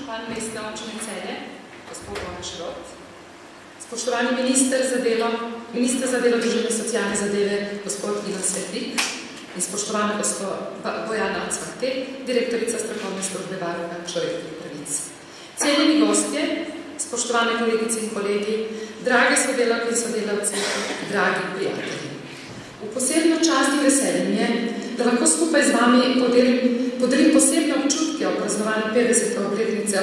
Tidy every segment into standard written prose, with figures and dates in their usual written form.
župan Mestne občine Celje, gospod Bojan Šrot, spoštovani minister za delo, družine in socialne zadeve, gospod Ivan Svetlik in spoštovana gospod Bojana Cvate, direktorica strokovne službe Varuha človekovih pravic. Cenjeni gostje, spoštovane kolegice in kolegi, drage sodelavke in sodelavci, dragi prijatelji. V posebno čast in veselje mi je, da lahko skupaj z vami podelim posebne občutke o praznovanju 50. obletnice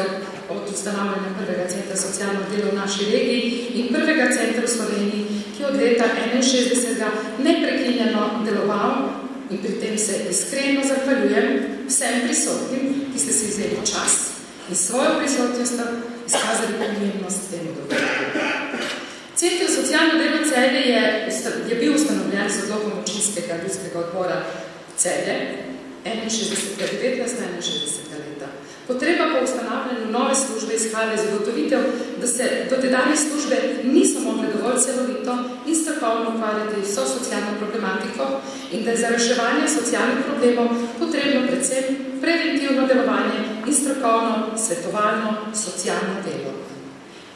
od ustanavljanja prvega centra socialno delo v naši regiji in prvega centra v Sloveniji, ki je od leta 1961 neprekinjeno deloval in pri tem se iskreno zahvaljujem vsem prisotnim, ki ste si vzeli čas in svojo prisotnostjo izkazali pomembnost temu dogodku. Center socialno delo Celje je bil ustanovljen z odlokom občinskega ljudskega odbora Celje 1961. leta. Potreba po ustanavljanju nove službe izhaja iz ugotovitev, da se dotedanje službe niso mogle dovolj celovito in strokovno ukvarjati vso socialno problematiko in da je za reševanje socialnih problemov potrebno predvsem preventivno delovanje in strokovno, svetovalno, socialno delo.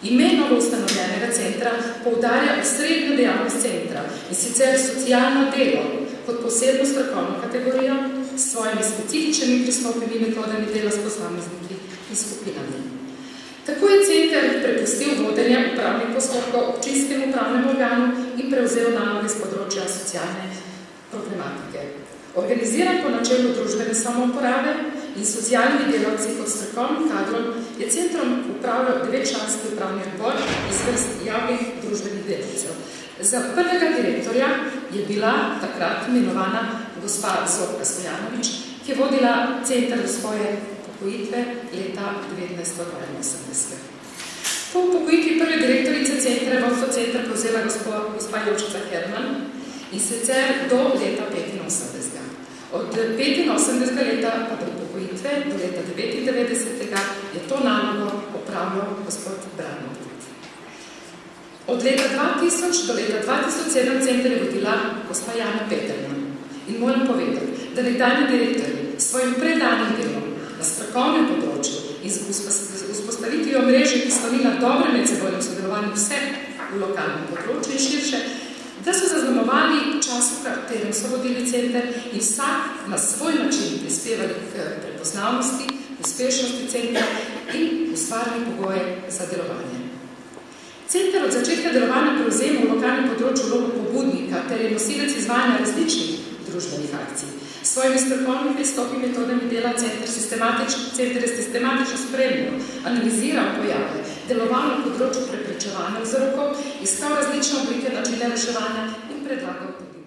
Ime novo ustanovljenega centra poudarja osrednjo dejavnost centra in sicer socialno delo kot posebno strokovno kategorijo s svojimi specifičnimi pristopnimi metodami dela s posamezniki in skupinami. Tako je center prepustil vodenje upravnih postopkov občinskemu upravnemu organu in prevzel naloge z področja socialne problematike. Organiziran po načelu družbene samouporabe in socialnimi delavci kot strokovnim kadrom je centrom upravljal 9-članski upravni odbor iz vrst javnih družbenih delavcev. Za prvega direktorja je bila takrat imenovana gospa Zorka Stojanović, ki je vodila center do svoje upokojitve leta 1982. Po upokojitvi prve direktorice centra je vodstvo centra prevzela gospa Jočica Herman in sicer do leta 1985. Od 1985. leta pa do upokojitve do leta 1999. je to nalogo opravljal gospod Branko. Od leta 2000 do leta 2007 center je vodila gospa Jana Peterman. In moram povedati, da nekdanji direktorji s svojim predanim delom na strokovnem področju in z vzpostavitvijo mreže, ki slovi na dobrem medsebojnem sodelovanju vseh v lokalnem področju in širše, da so zaznamovali čas, v katerem so vodili center in vsak na svoj način prispevali k prepoznavnosti, uspešnosti centra in ustvarjali pogoje za delovanje. Center od začetka delovanja prevzema v lokalnem področju vlogo pobudnika ter je nosilec izvajanja različnih družbenih akcij. S svojimi strokovnimi pristopi metodami dela center je sistematično spremljal, analiziral pojave, deloval na področju preprečevanja vzrokov, iskal različne oblike načine reševanja in predlagal tudi